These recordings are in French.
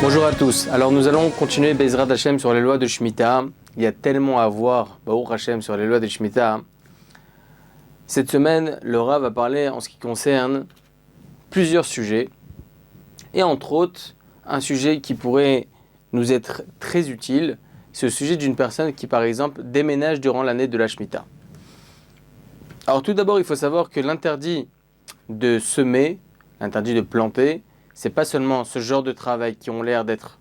Bonjour à tous, alors nous allons continuer Bezrat Hashem sur les lois de Shemitah. Il y a tellement à voir, Baruch Hashem, sur les lois de Shemitah. Cette semaine, le Rav va parler en ce qui concerne plusieurs sujets, et entre autres, un sujet qui pourrait nous être très utile, c'est le sujet d'une personne qui, par exemple, déménage durant l'année de la Shemitah. Alors tout d'abord, il faut savoir que l'interdit de semer, l'interdit de planter, c'est pas seulement ce genre de travail qui ont l'air d'être,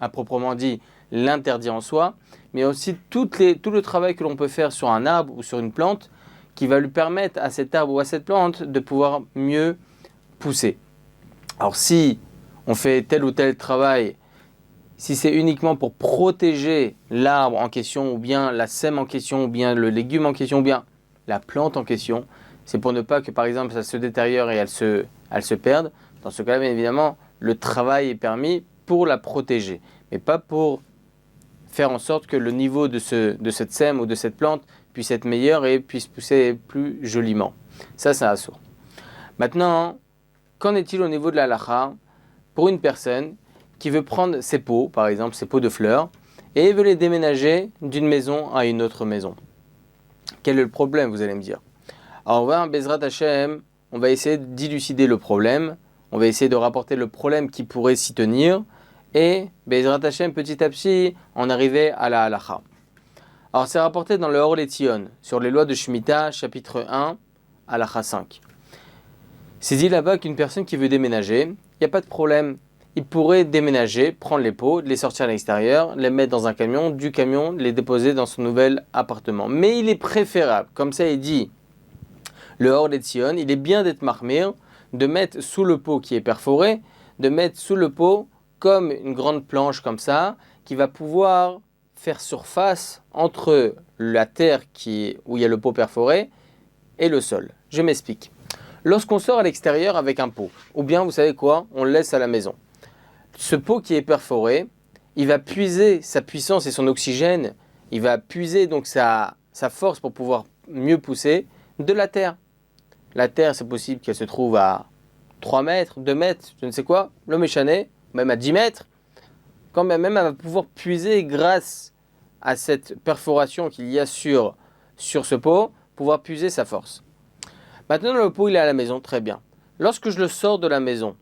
à proprement dit, l'interdit en soi, mais aussi tout le travail que l'on peut faire sur un arbre ou sur une plante qui va lui permettre à cet arbre ou à cette plante de pouvoir mieux pousser. Alors si on fait tel ou tel travail, si c'est uniquement pour protéger l'arbre en question, ou bien la sème en question, ou bien le légume en question, ou bien la plante en question, c'est pour ne pas que par exemple ça se détériore et elle se perde. Dans ce cas-là, bien évidemment, le travail est permis pour la protéger, mais pas pour faire en sorte que le niveau de cette sème ou de cette plante puisse être meilleur et puisse pousser plus joliment. Ça, c'est assourd. Maintenant, qu'en est-il au niveau de la halakha pour une personne qui veut prendre ses pots, par exemple ses pots de fleurs, et veut les déménager d'une maison à une autre maison? Quel est le problème, vous allez me dire? Alors, on va, Bezrat Hashem, on va essayer d'élucider le problème. On va essayer de rapporter le problème qui pourrait s'y tenir et, Bezrat Hashem, petit à petit, en arriver à la halakha. Alors, c'est rapporté dans le Or Letzion, sur les lois de Shemitah, chapitre 1, halakha 5. C'est dit là-bas qu'une personne qui veut déménager, il n'y a pas de problème. Il pourrait déménager, prendre les pots, les sortir à l'extérieur, les mettre dans un camion, du camion, les déposer dans son nouvel appartement. Mais il est préférable, comme ça il dit, le Or Letzion, il est bien d'être mahmir, de mettre sous le pot qui est perforé, de mettre sous le pot comme une grande planche comme ça, qui va pouvoir faire surface entre la terre où il y a le pot perforé et le sol. Je m'explique. Lorsqu'on sort à l'extérieur avec un pot, ou bien vous savez quoi, on le laisse à la maison. Ce pot qui est perforé, il va puiser sa puissance et son oxygène, il va puiser donc sa force pour pouvoir mieux pousser de la terre. La terre, c'est possible qu'elle se trouve à 3 mètres, 2 mètres, je ne sais quoi, le méchané, même à 10 mètres. Quand même, elle va pouvoir puiser grâce à cette perforation qu'il y a sur ce pot, pouvoir puiser sa force. Maintenant, le pot, il est à la maison, très bien. Lorsque je le sors de la maison,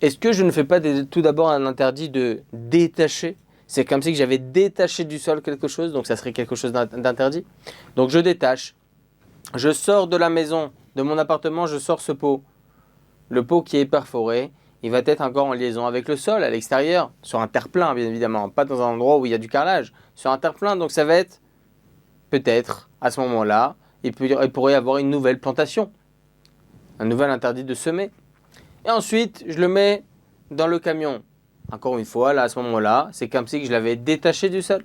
est-ce que je ne fais pas tout d'abord un interdit de détacher? C'est comme si j'avais détaché du sol quelque chose, donc ça serait quelque chose d'interdit. Donc je détache. Je sors de la maison, de mon appartement, je sors ce pot. Le pot qui est perforé, il va être encore en liaison avec le sol, à l'extérieur, sur un terre-plein bien évidemment, pas dans un endroit où il y a du carrelage, sur un terre-plein. Donc ça va être, peut-être, à ce moment-là, il pourrait y avoir une nouvelle plantation, un nouvel interdit de semer. Et ensuite, je le mets dans le camion. Encore une fois, là, à ce moment-là, c'est comme si je l'avais détaché du sol.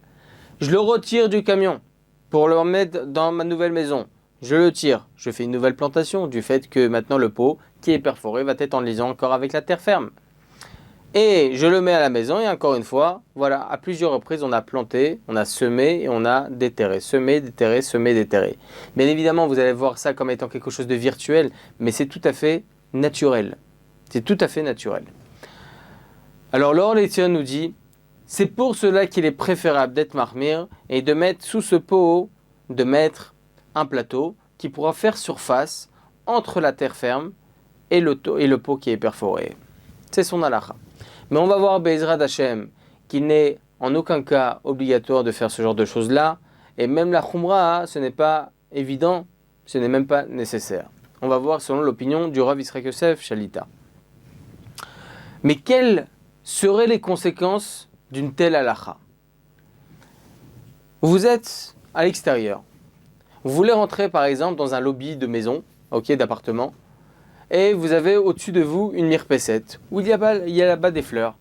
Je le retire du camion pour le remettre dans ma nouvelle maison. Je le tire, je fais une nouvelle plantation du fait que maintenant le pot qui est perforé va être en liaison encore avec la terre ferme. Et je le mets à la maison et encore une fois, voilà, à plusieurs reprises on a planté, on a semé et on a déterré. Semé, déterré, semé, déterré. Bien évidemment, vous allez voir ça comme étant quelque chose de virtuel, mais c'est tout à fait naturel. C'est tout à fait naturel. Alors l'Or Letzion nous dit, c'est pour cela qu'il est préférable d'être mahmir et de mettre sous ce pot, de mettre un plateau qui pourra faire surface entre la terre ferme et le pot qui est perforé. C'est son halakha. Mais on va voir Bezrat Hashem qu'il n'est en aucun cas obligatoire de faire ce genre de choses-là. Et même la khumra, ce n'est pas évident, ce n'est même pas nécessaire. On va voir selon l'opinion du Rav Yitzchak Yosef Shalita. Mais quelles seraient les conséquences d'une telle halakha? Vous êtes à l'extérieur. Vous voulez rentrer par exemple dans un lobby de maison, d'appartement, et vous avez au-dessus de vous une mirpessette, où il y a là-bas des fleurs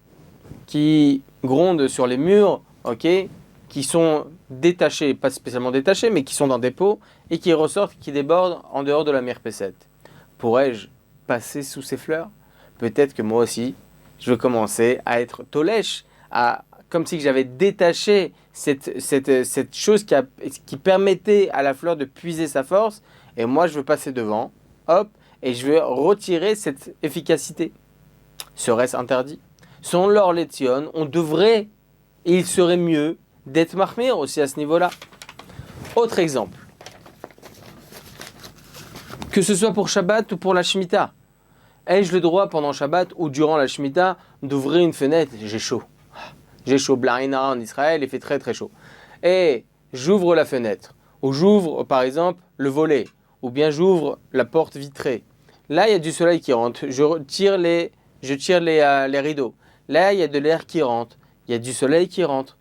qui grondent sur les murs, qui sont détachées, pas spécialement détachées, mais qui sont dans des pots, et qui ressortent, qui débordent en dehors de la mirpessette. Pourrais-je passer sous ces fleurs? Peut-être que moi aussi, je vais commencer à être tolèche, à comme si j'avais détaché cette chose qui permettait à la fleur de puiser sa force, et moi je veux passer devant, hop, et je veux retirer cette efficacité. Serait-ce interdit? Selon l'or l'étion, on devrait, et il serait mieux, d'être mahmir aussi à ce niveau-là. Autre exemple. Que ce soit pour Shabbat ou pour la Shemitah. Ai-je le droit pendant Shabbat ou durant la Shemitah d'ouvrir une fenêtre? J'ai chaud. J'ai chaud. Blarina en Israël, il fait très très chaud. Et j'ouvre la fenêtre. Ou j'ouvre par exemple le volet. Ou bien j'ouvre la porte vitrée. Là, il y a du soleil qui rentre. Je tire les rideaux. Là, il y a de l'air qui rentre. Il y a du soleil qui rentre.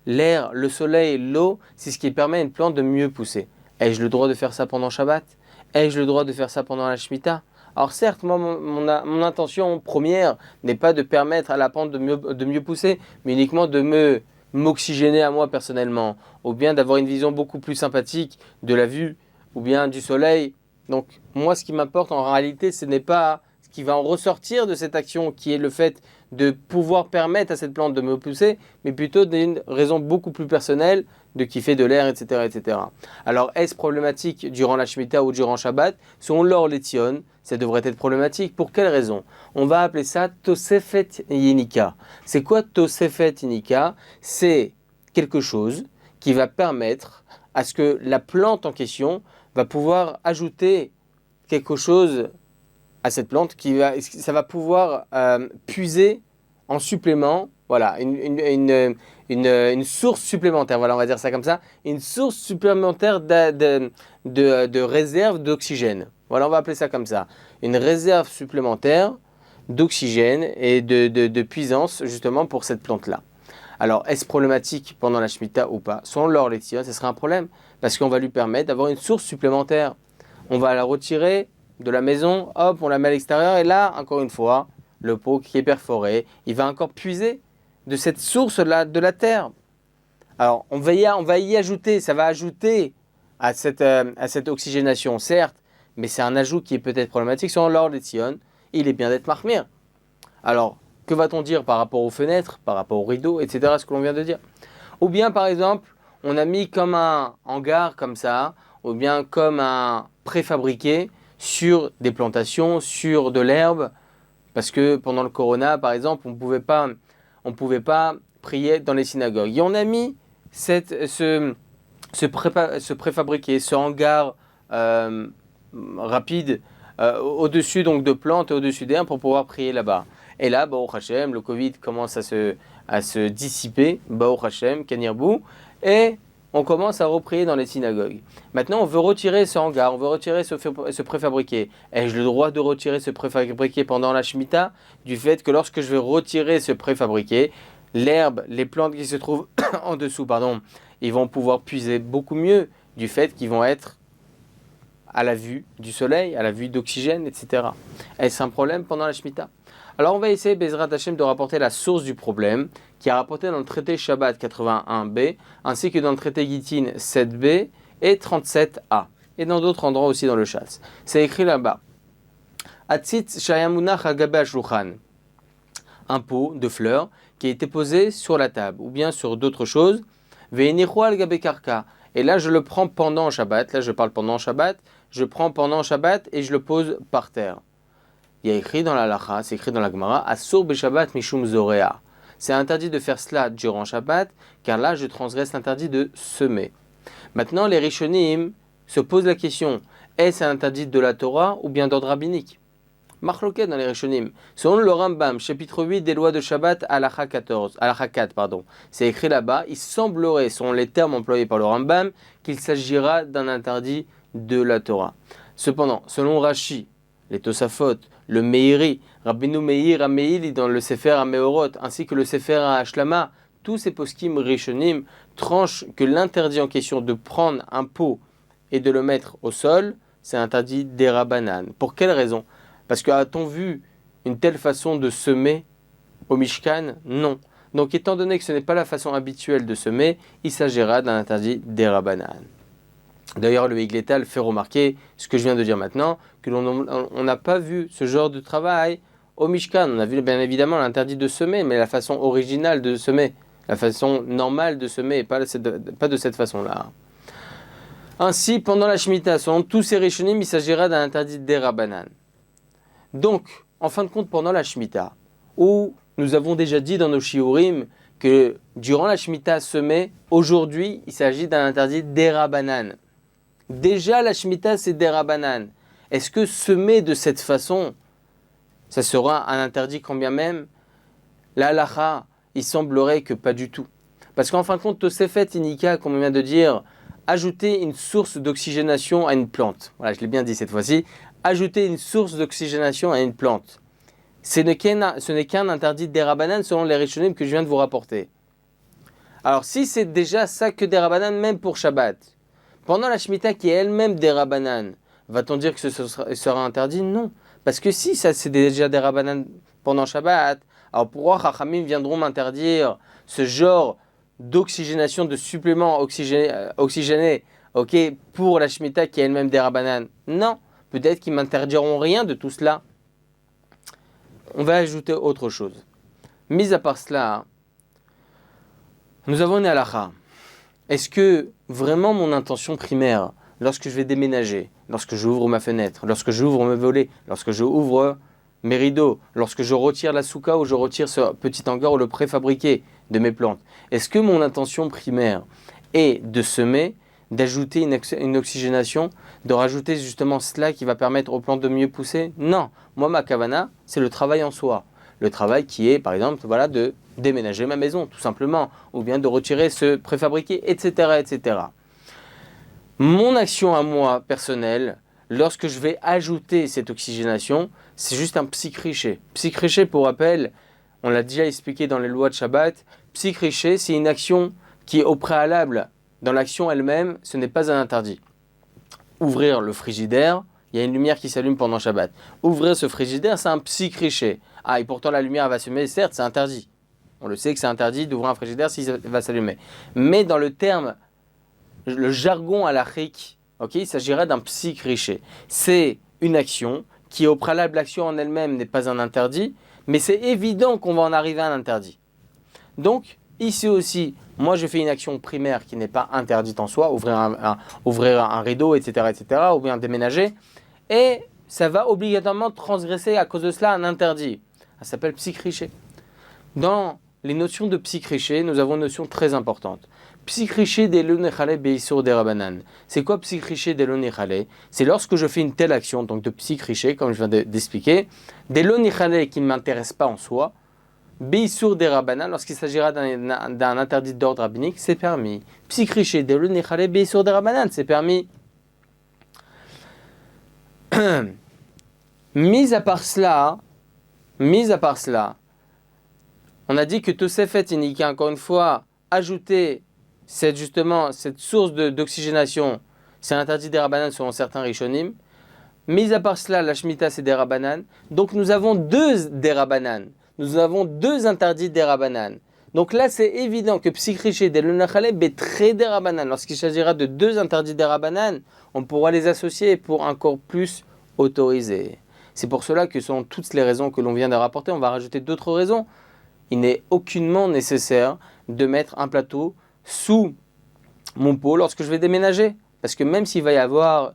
L'air, le soleil, l'eau, c'est ce qui permet à une plante de mieux pousser. Ai-je le droit de faire ça pendant Shabbat? Ai-je le droit de faire ça pendant la Shemitah? Alors certes, moi, mon intention première n'est pas de permettre à la plante de mieux pousser, mais uniquement de m'oxygéner à moi personnellement, ou bien d'avoir une vision beaucoup plus sympathique de la vue, ou bien du soleil. Donc moi, ce qui m'importe en réalité, ce n'est pas ce qui va en ressortir de cette action, qui est le fait de pouvoir permettre à cette plante de me pousser, mais plutôt d'une raison beaucoup plus personnelle, de kiffer de l'air, etc., etc. Alors, est-ce problématique durant la Shemitah ou durant Shabbat? Selon l'or l'étion, ça devrait être problématique. Pour quelle raison? On va appeler ça Tosefet Yinika. C'est quoi Tosefet Yinika? C'est quelque chose qui va permettre à ce que la plante en question va pouvoir ajouter quelque chose à cette plante, ça va pouvoir puiser en supplément, voilà, une source supplémentaire, voilà, on va dire ça comme ça, une source supplémentaire de réserve d'oxygène. Voilà, on va appeler ça comme ça. Une réserve supplémentaire d'oxygène et de puissance justement pour cette plante-là. Alors, est-ce problématique pendant la Shemitah ou pas? Selon l'or l'étion, ce serait un problème parce qu'on va lui permettre d'avoir une source supplémentaire. On va la retirer de la maison, hop, on la met à l'extérieur et là, encore une fois, le pot qui est perforé, il va encore puiser de cette source de la terre. Alors, on va y ajouter, ça va ajouter à cette oxygénation, certes, mais c'est un ajout qui est peut-être problématique. Selon l'or l'étion, il est bien d'être mahmir. Alors, que va-t-on dire par rapport aux fenêtres, par rapport aux rideaux, etc., ce que l'on vient de dire? Ou bien, par exemple, on a mis comme un hangar comme ça, ou bien comme un préfabriqué sur des plantations, sur de l'herbe, parce que pendant le corona, par exemple, on pouvait pas prier dans les synagogues. Et on a mis ce préfabriqué, ce hangar rapide au-dessus donc de plantes et au-dessus d'herbes pour pouvoir prier là-bas. Et là, Baruch Hashem, le Covid commence à se dissiper, Baruch Hashem, Kanirbu, et on commence à reprier dans les synagogues. Maintenant, on veut retirer ce hangar, on veut retirer ce préfabriqué. Ai-je le droit de retirer ce préfabriqué pendant la Shemitah? Du fait que lorsque je vais retirer ce préfabriqué, l'herbe, les plantes qui se trouvent en dessous, ils vont pouvoir puiser beaucoup mieux du fait qu'ils vont être à la vue du soleil, à la vue d'oxygène, etc. Est-ce un problème pendant la Shemitah? Alors on va essayer, Bezrat Hashem, de rapporter la source du problème, qui est rapporté dans le traité Shabbat 81b, ainsi que dans le traité Gittin 7b et 37a, et dans d'autres endroits aussi dans le Chasse. C'est écrit là-bas. Atzit shayamunach hagabe ashulchan. Un pot de fleurs qui a été posé sur la table, ou bien sur d'autres choses. Ve'enichu al gabe karka. Et là, je le prends pendant Shabbat. Là, je parle pendant Shabbat. Je prends pendant Shabbat et je le pose par terre. Il y a écrit dans la Halacha, c'est écrit dans la Gemara, Asur be-Shabbat mishum zorea. C'est interdit de faire cela durant Shabbat, car là, je transgresse l'interdit de semer. Maintenant, les Rishonim se posent la question, est-ce interdit de la Torah ou bien d'ordre rabbinique? Marloquet dans les Rishonim. Selon le Rambam, chapitre 8 des lois de Shabbat, Halacha 4, c'est écrit là-bas, il semblerait, selon les termes employés par le Rambam, qu'il s'agira d'un interdit de la Torah. Cependant, selon Rashi, les Tosafot, le Meiri, Rabbeinu Meir Ameili dans le Sefer Ameorot, ainsi que le Sefer Hashlama, tous ces poskim Rishonim tranchent que l'interdit en question de prendre un pot et de le mettre au sol, c'est interdit d'Erabanan. Pour quelle raison? Parce que a-t-on vu une telle façon de semer au Mishkan? Non. Donc étant donné que ce n'est pas la façon habituelle de semer, il s'agira d'un interdit d'Erabanan. D'ailleurs, le Higletal fait remarquer ce que je viens de dire maintenant, que l'on n'a pas vu ce genre de travail au Mishkan. On a vu bien évidemment l'interdit de semer, mais la façon originale de semer. La façon normale de semer, pas de cette façon-là. Ainsi, pendant la Shemitah, selon tous ces Rishonim, il s'agira d'un interdit d'Erabanan. Donc, en fin de compte, pendant la Shemitah, où nous avons déjà dit dans nos shiurim que durant la Shemitah semée, aujourd'hui, il s'agit d'un interdit d'Erabanan. Déjà, la Shemitah, c'est d'Erabanan. Est-ce que semer de cette façon, ça sera un interdit quand bien même? La halacha, il semblerait que pas du tout. Parce qu'en fin de compte, Tosefet indiqua, comme on vient de dire, ajouter une source d'oxygénation à une plante. Voilà, je l'ai bien dit cette fois-ci. Ajouter une source d'oxygénation à une plante. Ce n'est qu'un interdit d'Erabanan selon les Rishonim que je viens de vous rapporter. Alors si c'est déjà ça que d'Erabanan, même pour Shabbat, pendant la Shemitah qui est elle-même d'Erabanan, va-t-on dire que ce sera interdit? Non. Parce que si ça c'est déjà d'Erabanan pendant Shabbat, alors pourquoi Chachamim viendront m'interdire ce genre d'oxygénation, de supplément oxygéné, pour la Shemitah qui est elle-même d'Erabanan? Non. Peut-être qu'ils m'interdiront rien de tout cela. On va ajouter autre chose. Mis à part cela, nous avons une halakha. Est-ce que vraiment mon intention primaire, lorsque je vais déménager, lorsque j'ouvre ma fenêtre, lorsque j'ouvre mes volets, lorsque j'ouvre mes rideaux, lorsque je retire la souka ou je retire ce petit hangar ou le préfabriqué de mes plantes, est-ce que mon intention primaire est de semer, d'ajouter une oxygénation, de rajouter justement cela qui va permettre aux plantes de mieux pousser? Non. Moi, ma kavana, c'est le travail en soi. Le travail qui est, par exemple, de déménager ma maison, tout simplement, ou bien de retirer ce préfabriqué, etc., etc. Mon action à moi, personnelle, lorsque je vais ajouter cette oxygénation, c'est juste un psychriché. Psychriché, pour rappel, on l'a déjà expliqué dans les lois de Shabbat, psychriché, c'est une action qui est au préalable. Dans l'action elle-même, ce n'est pas un interdit. Ouvrir le frigidaire, il y a une lumière qui s'allume pendant Shabbat. Ouvrir ce frigidaire, c'est un psychriché. Ah, et pourtant la lumière va s'allumer, certes, c'est interdit. On le sait que c'est interdit d'ouvrir un frigidaire s'il va s'allumer. Mais dans le terme, le jargon halachique, il s'agirait d'un psychriché. C'est une action qui, au préalable, l'action en elle-même n'est pas un interdit, mais c'est évident qu'on va en arriver à un interdit. Donc, ici aussi, moi je fais une action primaire qui n'est pas interdite en soi, ouvrir un rideau, etc., etc., ou bien déménager, et ça va obligatoirement transgresser à cause de cela un interdit. Ça s'appelle psychriché. Dans les notions de psychriché, nous avons une notion très importante. Psychriché delo nechale beisur derabanan. C'est quoi psychriché delo nechale? C'est lorsque je fais une telle action, donc de psychriché, comme je viens d'expliquer, delo nechale qui ne m'intéresse pas en soi, beisur derabanan, lorsqu'il s'agira d'un interdit d'ordre rabbinique, c'est permis. Psychriché delo nechale beisur derabanan, c'est permis. Mis à part cela, on a dit que Tosefet indiquait encore une fois ajouter cette source d'oxygénation, c'est interdit des Rabbanan selon certains Rishonim. Mis à part cela, la Shemitah c'est des Rabbanan. Donc nous avons deux des Rabbanan. Nous avons deux interdits des Rabbanan. Donc là c'est évident que Psychriché des Lunachale betré des Rabbanan. Lorsqu'il s'agira de deux interdits des Rabbanan, on pourra les associer pour encore plus autoriser. C'est pour cela que selon toutes les raisons que l'on vient de rapporter, on va rajouter d'autres raisons. Il n'est aucunement nécessaire de mettre un plateau sous mon pot lorsque je vais déménager. Parce que même s'il va y avoir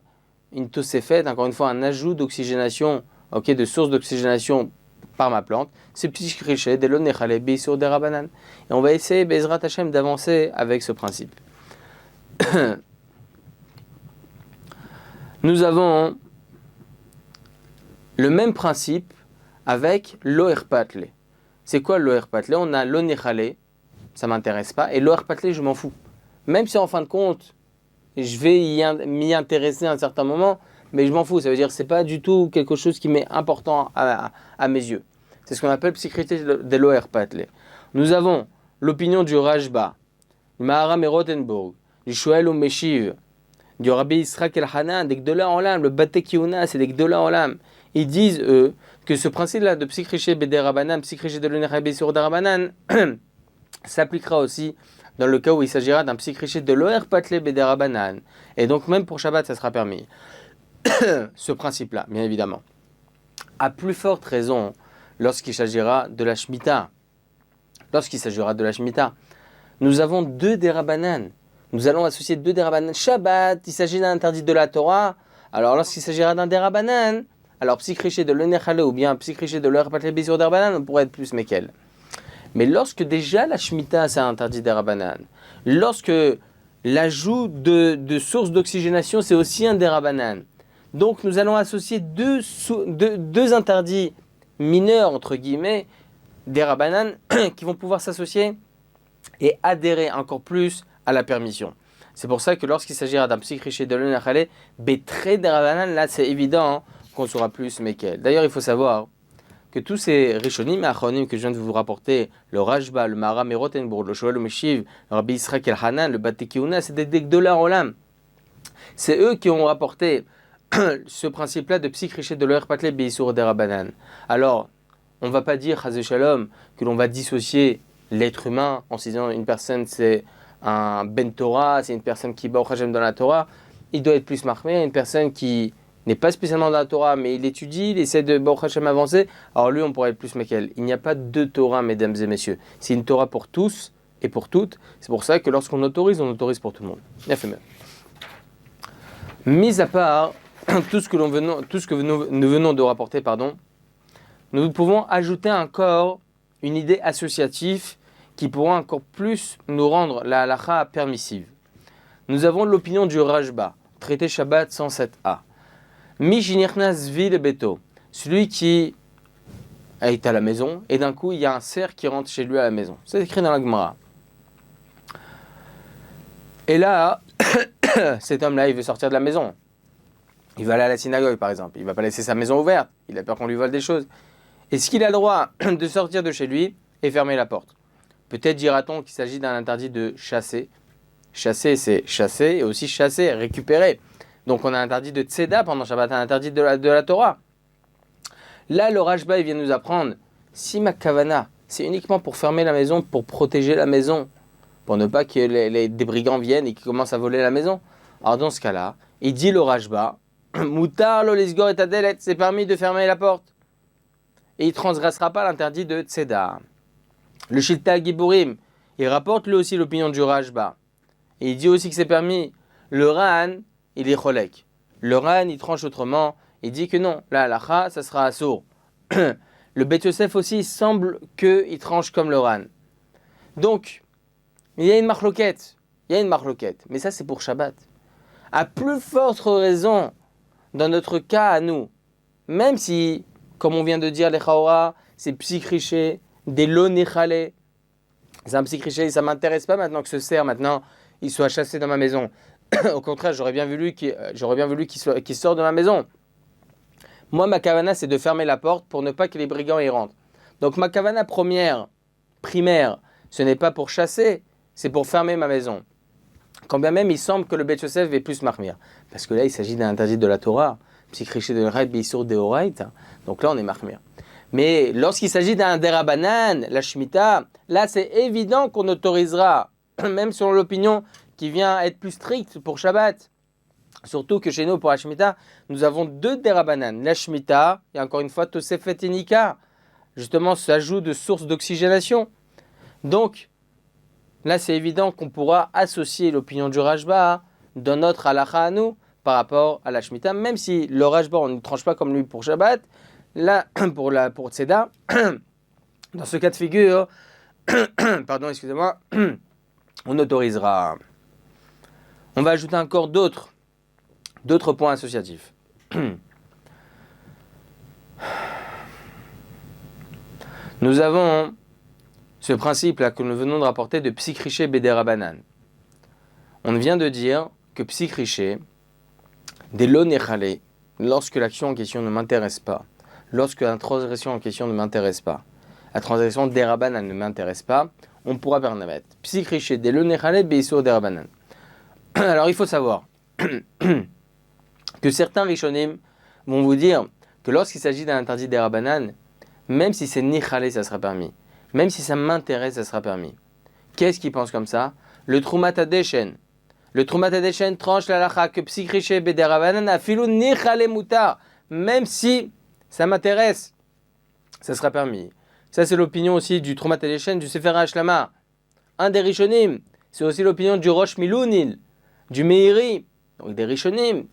une tosefet, encore une fois un ajout d'oxygénation, de source d'oxygénation par ma plante, c'est petit crichet, des lonechale, sur des rabanan. Et on va essayer, Bezrat Hashem, d'avancer avec ce principe. Nous avons le même principe avec l'oherpatle. C'est quoi l'oherpatle? On a l'onechale, ça ne m'intéresse pas, et l'oherpatle, je m'en fous. Même si en fin de compte, je vais m'y intéresser à un certain moment, mais je m'en fous. Ça veut dire que ce n'est pas du tout quelque chose qui m'est important à mes yeux. C'est ce qu'on appelle psychité de l'oherpatle. Nous avons l'opinion du Rajba, du Maharam et Rothenburg, du Shoel ou Meshiv, du Rabbi Israq el-Hanan, des Gdola Olam, le Batek Yuna, c'est des Gdola Olam. Ils disent, eux, que ce principe-là de psychriché beder rabanan, psychriché de l'onerhabé sur darabanan, s'appliquera aussi dans le cas où il s'agira d'un psychriché de l'oherpatle beder rabanan. Et donc, même pour Shabbat, ça sera permis. Ce principe-là, bien évidemment. À plus forte raison, lorsqu'il s'agira de la Shemitah. nous avons deux dérabanan. Nous allons associer deux dérabanan. Shabbat, il s'agit d'un interdit de la Torah. Alors lorsqu'il s'agira d'un dérabanan, alors psychriché de l'enechale ou bien psychriché de l'erpatlé bisur dérabanan, on pourrait être plus mekel. Mais lorsque déjà la Shemitah c'est un interdit dérabanan, lorsque l'ajout de sources d'oxygénation c'est aussi un dérabanan, donc nous allons associer deux interdits mineurs entre guillemets, dérabanan, qui vont pouvoir s'associer et adhérer encore plus à la permission. C'est pour ça que lorsqu'il s'agira d'un psychriché de l'enechale, bétré dérabanan, là c'est évident qu'on sera plus mekel. D'ailleurs il faut savoir que tous ces Rishonim et Acharonim que je viens de vous rapporter, le Rashba, le Maharam et Rotenbourg, le Shoel, le Meshiv, le Rabbi Yisraël Hanan, le Batei Kehuna, c'est des Gdola Olam. C'est eux qui ont rapporté ce principe-là de psychriché de l'Erpatlé Beisur Derabanan. Alors, on ne va pas dire, Chazé Shalom, que l'on va dissocier l'être humain en se disant une personne c'est un Ben Torah, c'est une personne qui bat au Chajem dans la Torah, il doit être plus marmé, une personne qui n'est pas spécialement dans la Torah, mais il étudie, il essaie de Baruch Hashem avancer, alors lui on pourrait être plus mekel. Il n'y a pas deux Torah, mesdames et messieurs. C'est une Torah pour tous et pour toutes. C'est pour ça que lorsqu'on autorise, on autorise pour tout le monde. Mis à part tout ce que nous venons de rapporter, nous pouvons ajouter encore une idée associative qui pourra encore plus nous rendre la halakha permissive. Nous avons l'opinion du Rashba, traité Shabbat 107a. Mishinichnas vil beto, celui qui est à la maison et d'un coup il y a un cerf qui rentre chez lui à la maison. C'est écrit dans la Gemara. Et là, cet homme-là, il veut sortir de la maison. Il va aller à la synagogue par exemple. Il ne va pas laisser sa maison ouverte. Il a peur qu'on lui vole des choses. Est-ce qu'il a le droit de sortir de chez lui et fermer la porte? Peut-être dira-t-on qu'il s'agit d'un interdit de chasser. Chasser, c'est chasser et aussi chasser, récupérer. Donc on a interdit de tzeda pendant Shabbat, un interdit de la Torah. Là, le Rashba, il vient nous apprendre, si ma kavana, c'est uniquement pour fermer la maison, pour protéger la maison, pour ne pas que des brigands viennent et qu'ils commencent à voler la maison. Alors dans ce cas-là, il dit le Rashba, Moutar lo lisgor et adelet, c'est permis de fermer la porte. Et il ne transgressera pas l'interdit de tzeda. Le Shilta Giburim, il rapporte lui aussi l'opinion du Rashba. Et il dit aussi que c'est permis. Le Ran, il est cholek. Le Ran, il tranche autrement. Il dit que non, la halakha, ça sera assour. Le Bet Yosef aussi, il semble qu'il tranche comme le Ran. Donc, il y a une marloquette. Mais ça, c'est pour Shabbat. À plus forte raison, dans notre cas à nous, même si, comme on vient de dire, les chaora, c'est psychriché, des lonechale. C'est un psychriché, ça ne m'intéresse pas maintenant que ce cerf, maintenant, il soit chassé dans ma maison. Au contraire, j'aurais bien voulu qu'il sorte de ma maison. Moi, ma kavana, c'est de fermer la porte pour ne pas que les brigands y rentrent. Donc, ma kavana primaire, ce n'est pas pour chasser, c'est pour fermer ma maison. Quand bien même, il semble que le Bet Yosef est plus marmir. Parce que là, il s'agit d'un interdit de la Torah, psychriché de l'Raït, Beisur de Horaït. Donc là, on est marmir. Mais lorsqu'il s'agit d'un dérabanan, la Shemitah, là, c'est évident qu'on autorisera, même selon l'opinion qui vient être plus stricte pour Shabbat. Surtout que chez nous, pour la Shemitah, nous avons deux dérabanan. La Shemitah, et encore une fois, Tosefet et Nika. Justement, cet ajout de sources d'oxygénation. Donc, là, c'est évident qu'on pourra associer l'opinion du Rashba dans notre halakha à nous par rapport à la Shemitah, même si le Rashba, on ne tranche pas comme lui pour Shabbat. Là, pour Tzeda, dans ce cas de figure, on autorisera. On va ajouter encore d'autres points associatifs. Nous avons ce principe-là que nous venons de rapporter de psychriché bederabanan. On vient de dire que psychriché, des lonechale, lorsque l'action en question ne m'intéresse pas, lorsque la transgression en question ne m'intéresse pas, la transgression derabanan ne m'intéresse pas, on pourra permettre. Psychriché des lonechale beisur derabanan. Alors il faut savoir que certains rishonim vont vous dire que lorsqu'il s'agit d'un interdit derabanan, même si c'est nichale, ça sera permis. Même si ça m'intéresse, ça sera permis. Qu'est-ce qu'ils pensent comme ça? Le Trumat Hadeshen. Le Trumat Hadeshen tranche la lacha que psychriché bederabanan afilu nichale mutar. Même si ça m'intéresse, ça sera permis. Ça, c'est l'opinion aussi du Trumat Hadeshen du Sefer HaShlama. un des Rishonim. C'est aussi l'opinion du Rosh Milounil, du Meiri, donc des Rishonim.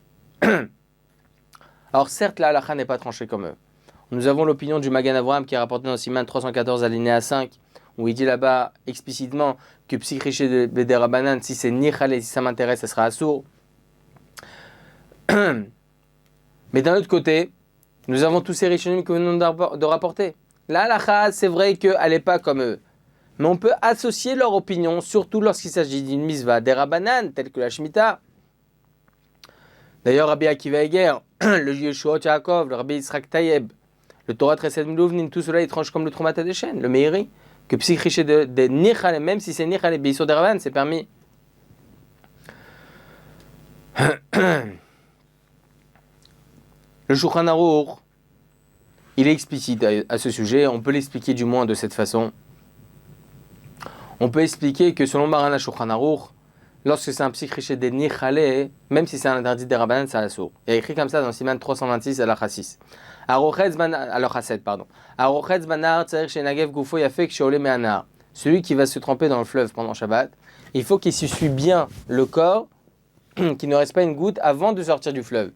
Alors certes, la halakha n'est pas tranchée comme eux. Nous avons l'opinion du Magan Avraham qui est rapporté dans Siman 314 alinéa 5, où il dit là-bas explicitement que Psikriché de Bederabanan, si c'est Nichale, si ça m'intéresse, ça sera assourd. Mais d'un autre côté, nous avons tous ces Rishonim que nous venons de rapporter. La halakha, c'est vrai qu'elle n'est pas comme eux. Mais on peut associer leur opinion, surtout lorsqu'il s'agit d'une misva des Rabbanan, telle que la Shemitah. D'ailleurs, Rabbi Akiva Eger, le Yeshua Yaakov, le Rabbi Yitzhak Tayeb, le Torah Tresed Milouvnin, tout cela étrange comme le Troumat Hadeshen, le Meiri, que Psikriché de Nichale, même si c'est Nichale, Beisur des Rabbanan, c'est permis. Le Shulchan Aruch, il est explicite à ce sujet, on peut l'expliquer du moins de cette façon. On peut expliquer que selon Maran Shulchan Aruch, lorsque c'est un Psikriché des Nichale, même si c'est un interdit des Rabbanan, c'est assourd. Il y a écrit comme ça dans Siman 326 à la 6. Celui qui va se tremper dans le fleuve pendant Shabbat, il faut qu'il s'essuie bien le corps, qu'il ne reste pas une goutte avant de sortir du fleuve.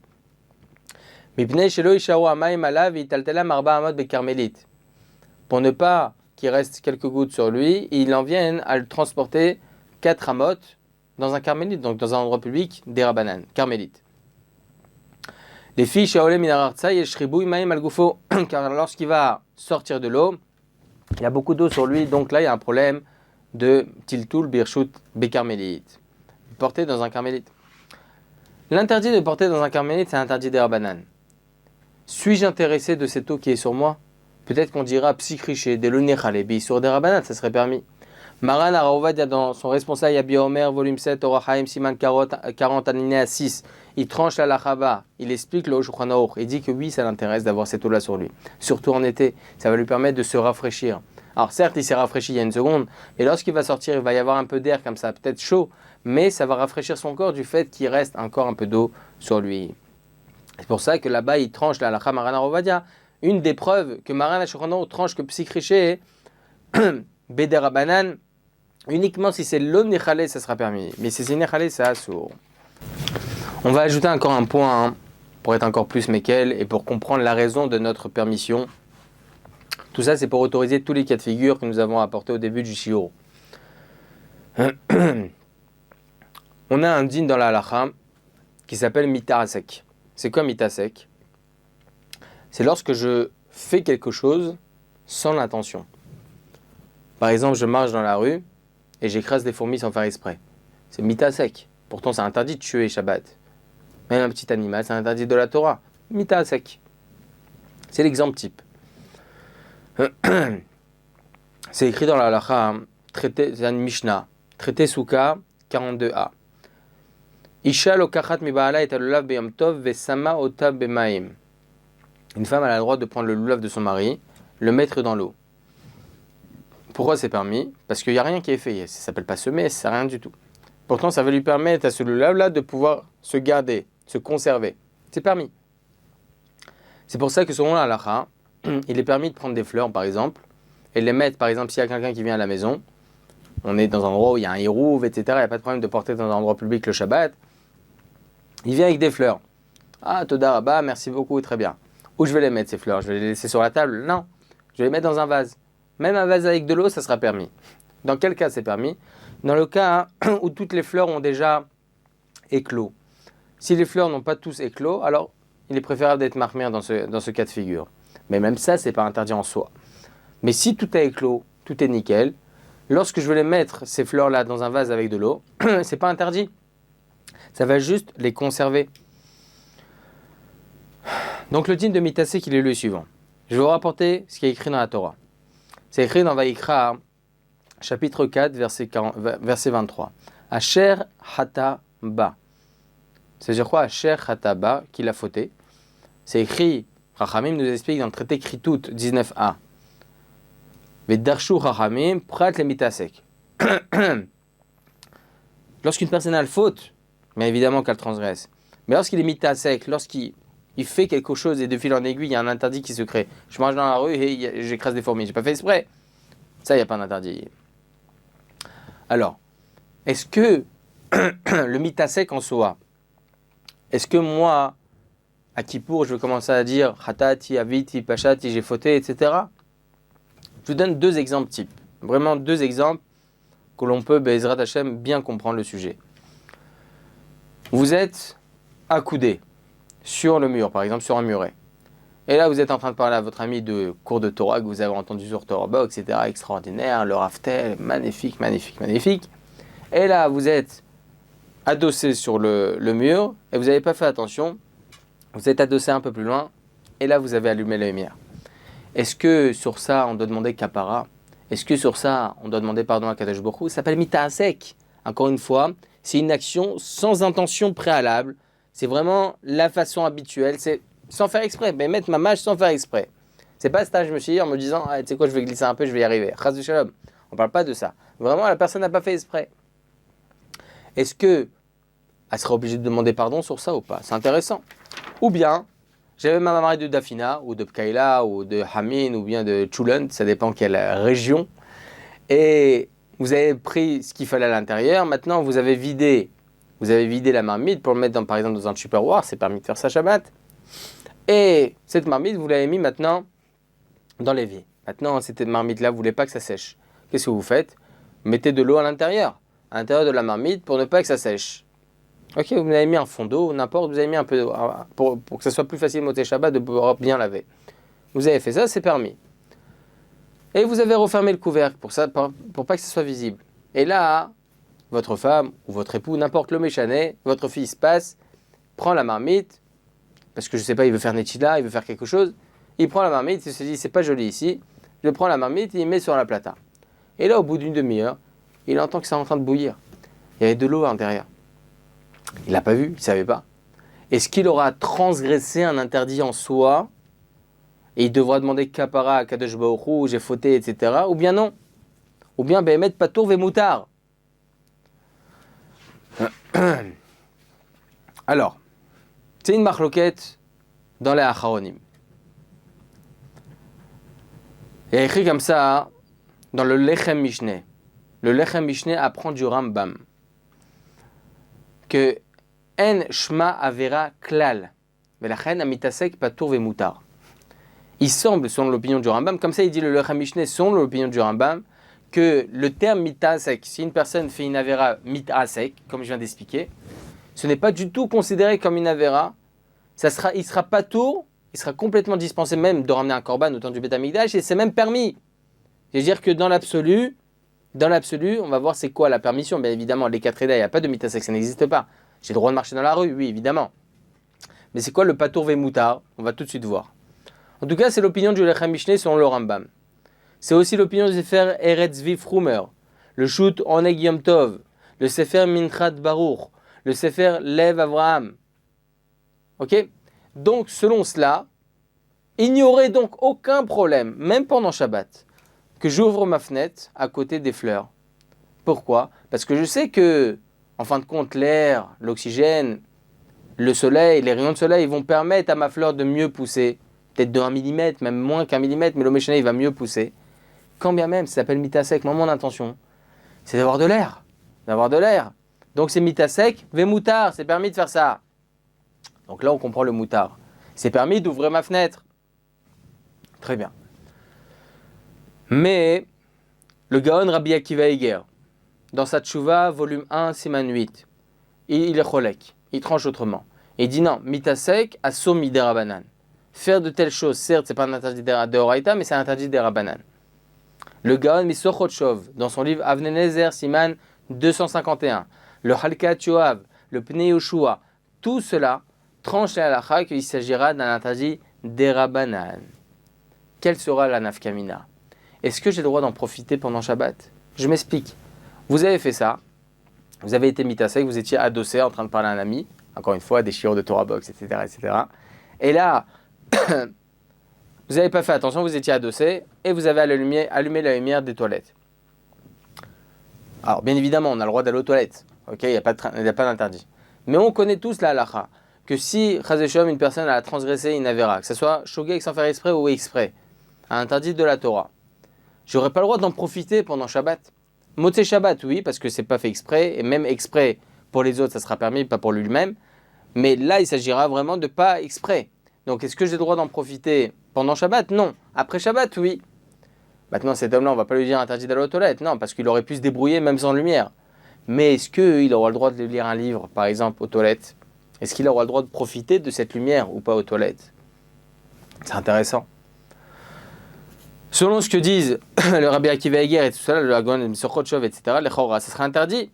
Pour ne pas qu'il reste quelques gouttes sur lui, il en vienne à le transporter 4 amotes dans un carmélite, donc dans un endroit public, des Rabbanan, carmélite. Les filles car lorsqu'il va sortir de l'eau, il y a beaucoup d'eau sur lui, donc là il y a un problème de tiltul birshut bekarmélite, porter dans un carmélite. L'interdit de porter dans un carmélite, c'est interdit des Rabbanan. Suis-je intéressé de cette eau qui est sur moi? Peut-être qu'on dira Psikriché, des Lunechale, sur des Rabbanan, ça serait permis. Maran Aravovadia, dans son responsable Yabi Omer, volume 7, Orachaim, Siman 40, alinéa 6, il tranche la lachava, il explique le Shulchan Aruch, il dit que oui, ça l'intéresse d'avoir cette eau-là sur lui. Surtout en été, ça va lui permettre de se rafraîchir. Alors certes, il s'est rafraîchi il y a une seconde, mais lorsqu'il va sortir, il va y avoir un peu d'air comme ça, peut-être chaud, mais ça va rafraîchir son corps du fait qu'il reste encore un peu d'eau sur lui. C'est pour ça que là-bas, il tranche la lacha Maran Aravovadia. Une des preuves que Maran Shulchan Aruch tranche que Psikriché Beder Rabbanan, uniquement si c'est l'eau Nichale, ça sera permis. Mais si c'est Nichale, c'est assourd. On va ajouter encore un point pour être encore plus méquel et pour comprendre la raison de notre permission. Tout ça, c'est pour autoriser tous les cas de figure que nous avons apportés au début du shiur. On a un din dans la halacha qui s'appelle mita asek. C'est quoi mita asek? C'est lorsque je fais quelque chose sans l'intention. Par exemple, je marche dans la rue et j'écrase des fourmis sans faire exprès. C'est mita sek. Pourtant, c'est interdit de tuer Shabbat. Même un petit animal, c'est interdit de la Torah. Mita sek. C'est l'exemple type. C'est écrit dans la halacha, traité, c'est une Mishnah, traité Souka 42a. Isha lokachat mi ba'ala et alulav beyom tov vesama ota bemaim. Une femme a le droit de prendre le lulav de son mari, le mettre dans l'eau. Pourquoi c'est permis? Parce qu'il n'y a rien qui est fait. Ça ne s'appelle pas semer, c'est rien du tout. Pourtant, ça va lui permettre à ce lulav-là de pouvoir se garder, se conserver. C'est permis. C'est pour ça que selon la halacha, il est permis de prendre des fleurs, par exemple, et les mettre, par exemple, s'il y a quelqu'un qui vient à la maison, on est dans un endroit où il y a un hirouv, etc., il n'y a pas de problème de porter dans un endroit public le Shabbat, il vient avec des fleurs. Ah, Toda Rabba, merci beaucoup, très bien. Où je vais les mettre, ces fleurs? Je vais les laisser sur la table? Non, je vais les mettre dans un vase. Même un vase avec de l'eau, ça sera permis. Dans quel cas c'est permis? Dans le cas où toutes les fleurs ont déjà éclos. Si les fleurs n'ont pas tous éclos, alors il est préférable d'être marmire dans ce cas de figure. Mais même ça, c'est pas interdit en soi. Mais si tout a éclos, tout est nickel, lorsque je vais les mettre, ces fleurs-là, dans un vase avec de l'eau, c'est pas interdit. Ça va juste les conserver. Donc le din de Mitasek, il est le suivant. Je vais vous rapporter ce qui est écrit dans la Torah. C'est écrit dans Vaïkra, chapitre 4, verset 23. Asher hata ba. C'est-à-dire quoi? Asher hata ba, qu'il a fauté. C'est écrit, Rachamim nous explique dans le traité Kritout 19a. Vedarshu Rachamim prat le Mitasek. Lorsqu'une personne a le faute, mais évidemment qu'elle transgresse, mais lorsqu'il est Mitasek, lorsqu'il fait quelque chose et de fil en aiguille, il y a un interdit qui se crée. Je marche dans la rue et j'écrase des fourmis. Je n'ai pas fait exprès. Ça, il n'y a pas d'interdit. Alors, est-ce que le mitasek en soi, est-ce que moi, à Kippour, je vais commencer à dire Hatati, Aviti, Pachati, j'ai fauté, etc. Je vous donne deux exemples types. Vraiment deux exemples que l'on peut, Be'ezrat Hashem, bien comprendre le sujet. Vous êtes accoudé sur le mur, par exemple sur un muret. Et là, vous êtes en train de parler à votre ami de cours de Torah que vous avez entendu sur Torah Box, etc. Extraordinaire, le raftel, magnifique, magnifique, magnifique. Et là, vous êtes adossé sur le mur et vous n'avez pas fait attention. Vous êtes adossé un peu plus loin et là, vous avez allumé la lumière. Est-ce que sur ça, on doit demander kapara? Est-ce que sur ça, on doit demander pardon à Kadosh Baruch Hu? Ça s'appelle mita'asek. Encore une fois, c'est une action sans intention préalable. C'est vraiment la façon habituelle. C'est sans faire exprès. Mais mettre ma mâche sans faire exprès. C'est pas ça, je me suis dit en me disant, ah, tu sais quoi, je vais glisser un peu, je vais y arriver. Chas de shalom. On parle pas de ça. Vraiment, la personne n'a pas fait exprès. Est-ce que elle sera obligée de demander pardon sur ça ou pas? C'est intéressant. Ou bien, j'avais ma maman de Dafina, ou de Pkaïla, ou de Hamin, ou bien de Chulent, ça dépend quelle région. Et vous avez pris ce qu'il fallait à l'intérieur. Maintenant, vous avez vidé la marmite pour le mettre par exemple dans un tupperware. C'est permis de faire ça Shabbat. Et cette marmite, vous l'avez mis maintenant dans l'évier. Maintenant, cette marmite-là, vous ne voulez pas que ça sèche. Qu'est-ce que vous faites? Vous mettez de l'eau à l'intérieur de la marmite pour ne pas que ça sèche. Ok, vous avez mis un fond d'eau, n'importe, vous avez mis un peu d'eau pour que ça soit plus facile Motzei Shabbat de pouvoir bien laver. Vous avez fait ça, c'est permis. Et vous avez refermé le couvercle pour pas que ça soit visible. Et là, votre femme ou votre époux, n'importe le méchanet, votre fils passe, prend la marmite, parce que je sais pas, il veut faire Netchila, il veut faire quelque chose, il prend la marmite, il se dit c'est pas joli ici, je prends la marmite et il met sur la plata. Et là, au bout d'une demi-heure, il entend que c'est en train de bouillir. Il y avait de l'eau à l'intérieur. Il n'a pas vu, il ne savait pas. Est-ce qu'il aura transgressé un interdit en soi et il devra demander kapara à Kadosh Baruch Hu, j'ai fauté, etc. Ou bien non? Ou bien Behemet Patour Vemoutar. Alors, c'est une marloquette dans les Acharonim. Il y a écrit comme ça dans le Lechem Mishneh. Le Lechem Mishneh apprend du Rambam que En Shma Avera Klal, Velachen Amitasek Patour Vemoutar. Il semble, selon l'opinion du Rambam, comme ça il dit le Lechem Mishneh, selon l'opinion du Rambam, que le terme mitasek, si une personne fait une avera mitasek, comme je viens d'expliquer, ce n'est pas du tout considéré comme une avera. Il sera patour, il sera complètement dispensé même de ramener un korban au temps du Beth Amikdash, et c'est même permis. C'est-à-dire que dans l'absolu, on va voir c'est quoi la permission. Bien évidemment, les 4 édas, il n'y a pas de mitasek, ça n'existe pas. J'ai le droit de marcher dans la rue, oui, évidemment. Mais c'est quoi le patour vemoutar? On va tout de suite voir. En tout cas, c'est l'opinion du Lechem Mishneh selon le Rambam. C'est aussi l'opinion du Sefer Eretz Viv Rumer, le Shoot Oneg Yom Tov, le Sefer Minchat Baruch, le Sefer Lev Avraham. Ok? Donc, selon cela, il n'y aurait donc aucun problème, même pendant Shabbat, que j'ouvre ma fenêtre à côté des fleurs. Pourquoi? Parce que je sais que, en fin de compte, l'air, l'oxygène, le soleil, les rayons de soleil vont permettre à ma fleur de mieux pousser. Peut-être de 1 mm, même moins qu'1 mm, mais le méchané, il va mieux pousser. Quand bien même, ça s'appelle mitasek. Moi, mon intention, c'est d'avoir de l'air. Donc, c'est mitasek, vemoutar, c'est permis de faire ça. Donc là, on comprend le moutard. C'est permis d'ouvrir ma fenêtre. Très bien. Mais, le Gaon Rabbi Akiva Eger, dans sa Tchouva, volume 1, Siman 8, il est cholek, il tranche autrement. Il dit non, mitasek, asom miderabanan. Faire de telles choses, certes, c'est pas un interdit de Horaïta, mais c'est un interdit des Rabbanan. Le Gaon Misochotchov, dans son livre Avnei Nezer, Siman 251, le Halkat Yoav, le Pnei Yoshua, tout cela tranche la halakha qu'il s'agira d'un interdit des Rabbanan. Quelle sera la nafkamina? Est-ce que j'ai le droit d'en profiter pendant Shabbat? Je m'explique. Vous avez fait ça, vous avez été mitasek, vous étiez adossé en train de parler à un ami, encore une fois, des chiots de Torah Box, etc., etc. Et là, vous n'avez pas fait attention, vous étiez adossé et vous avez allumé la lumière des toilettes. Alors, bien évidemment, on a le droit d'aller aux toilettes. Ok, il n'y a pas d'interdit. Mais on connaît tous la halakha, que si, chas v'shalom, une personne a transgressé une avera, que ce soit shogeg sans faire exprès ou exprès, un interdit de la Torah, j'aurais pas le droit d'en profiter pendant Shabbat. Motzei Shabbat, oui, parce que c'est pas fait exprès, et même exprès pour les autres, ça sera permis, pas pour lui-même. Mais là, il s'agira vraiment de pas exprès. Donc, est-ce que j'ai le droit d'en profiter pendant Shabbat? Non. Après Shabbat, oui. Maintenant, cet homme-là, on va pas lui dire interdit d'aller aux toilettes. Non, parce qu'il aurait pu se débrouiller même sans lumière. Mais est-ce qu'il aura le droit de lire un livre, par exemple, aux toilettes? Est-ce qu'il aura le droit de profiter de cette lumière ou pas aux toilettes? C'est intéressant. Selon ce que disent le Rabbi Akiva Eger et tout ça, le Hagon, le Mesochotchov, etc., les Chora, ça sera interdit.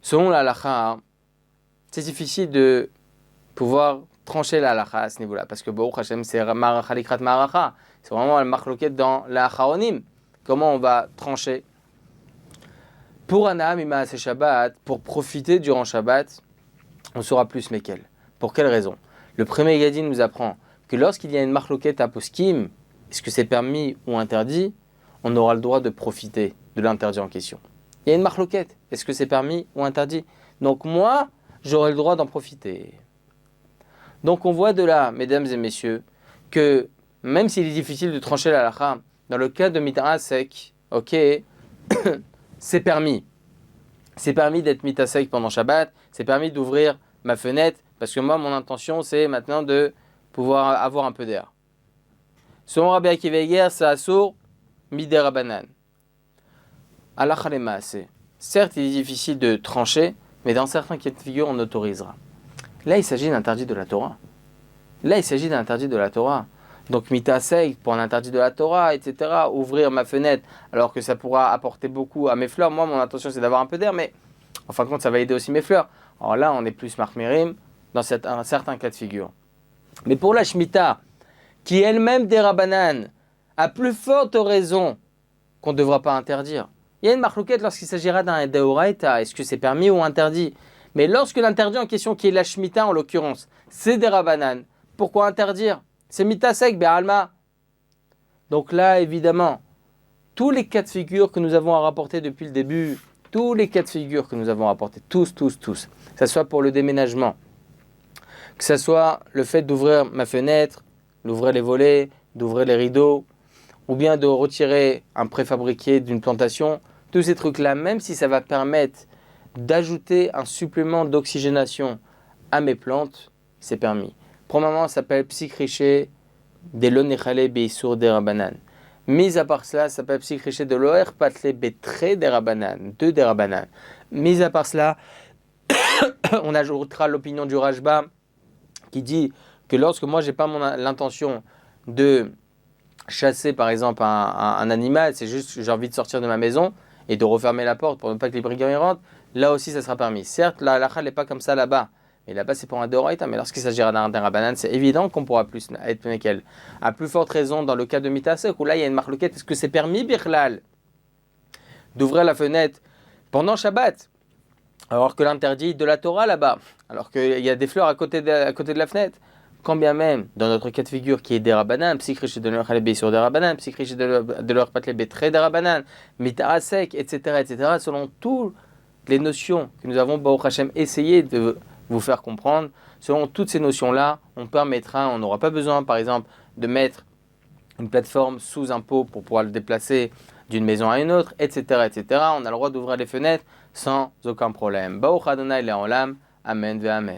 Selon la halakha, c'est difficile de pouvoir trancher la halakha à ce niveau-là, parce que Baruch Hashem, c'est Maracha Likrat Maracha. C'est vraiment le marloquet dans la Acharonim. Comment on va trancher? Pour Anam, Ima c'est Shabbat, pour profiter durant Shabbat, on saura plus Mekel. Pour quelle raison? Le premier Gadin nous apprend que lorsqu'il y a une marloquette à poskim, est-ce que c'est permis ou interdit? On aura le droit de profiter de l'interdit en question. Il y a une marloquette, est-ce que c'est permis ou interdit? Donc moi, j'aurai le droit d'en profiter. Donc on voit de là, mesdames et messieurs, que même s'il est difficile de trancher la halakha, dans le cas de mita sek, ok, c'est permis. C'est permis d'être mita sek pendant Shabbat, c'est permis d'ouvrir ma fenêtre, parce que moi, mon intention, c'est maintenant de pouvoir avoir un peu d'air. Selon Rabbi Akiva Eger, c'est assour midei Rabbanan. Halakha lemaase. Certes, il est difficile de trancher, mais dans certains cas de figure, on autorisera. Là, il s'agit d'un interdit de la Torah. Donc, mitasei pour un interdit de la Torah, etc. Ouvrir ma fenêtre, alors que ça pourra apporter beaucoup à mes fleurs. Moi, mon intention, c'est d'avoir un peu d'air, mais en fin de compte, ça va aider aussi mes fleurs. Alors là, on est plus marmerim dans un certain cas de figure. Mais pour la Shemitah, qui elle-même des Rabbanan, a plus forte raison qu'on ne devra pas interdire. Il y a une marloquette lorsqu'il s'agira d'un Deoraita, est-ce que c'est permis ou interdit? Mais lorsque l'interdit en question, qui est la Shemitah en l'occurrence, c'est des Rabbanan, pourquoi interdire? C'est mitasek be'alma. Donc là, évidemment, tous les cas de figure que nous avons à rapporter depuis le début, tous, que ce soit pour le déménagement, que ce soit le fait d'ouvrir ma fenêtre, d'ouvrir les volets, d'ouvrir les rideaux, ou bien de retirer un préfabriqué d'une plantation, tous ces trucs-là, même si ça va permettre d'ajouter un supplément d'oxygénation à mes plantes, c'est permis. Premièrement, ça s'appelle psychriché des lonechale beissour des rabanan. Mis à part cela, ça s'appelle psychriché de loer patle betre des rabanan, deux des rabanan. Mis à part cela, on ajoutera l'opinion du Rajba qui dit que lorsque moi j'ai pas l'intention de chasser par exemple un animal, c'est juste que j'ai envie de sortir de ma maison et de refermer la porte pour ne pas que les brigands y rentrent, là aussi ça sera permis. Certes, la halakha n'est pas comme ça là-bas, mais là-bas c'est pour un deoraita, mais lorsqu'il s'agira d'un rabanan, c'est évident qu'on pourra plus être mekel. À plus forte raison dans le cas de mitasek, où là il y a une marloquette, est-ce que c'est permis, birlal, d'ouvrir la fenêtre pendant Shabbat, alors que l'interdit de la Torah là-bas, alors qu'il y a des fleurs à côté de la fenêtre? Quand bien même, dans notre cas de figure qui est des rabanan, psychriché de leur halébé sur des rabanan, psychriché de leur patlébé très des rabanan, mitasek, etc., selon toutes les notions que nous avons, Baruch Hashem, essayé de vous faire comprendre, selon toutes ces notions-là, on n'aura pas besoin, par exemple, de mettre une plateforme sous un pot pour pouvoir le déplacer d'une maison à une autre, etc., On a le droit d'ouvrir les fenêtres sans aucun problème. Baruch Adonai le'olam, Amen ve Amen.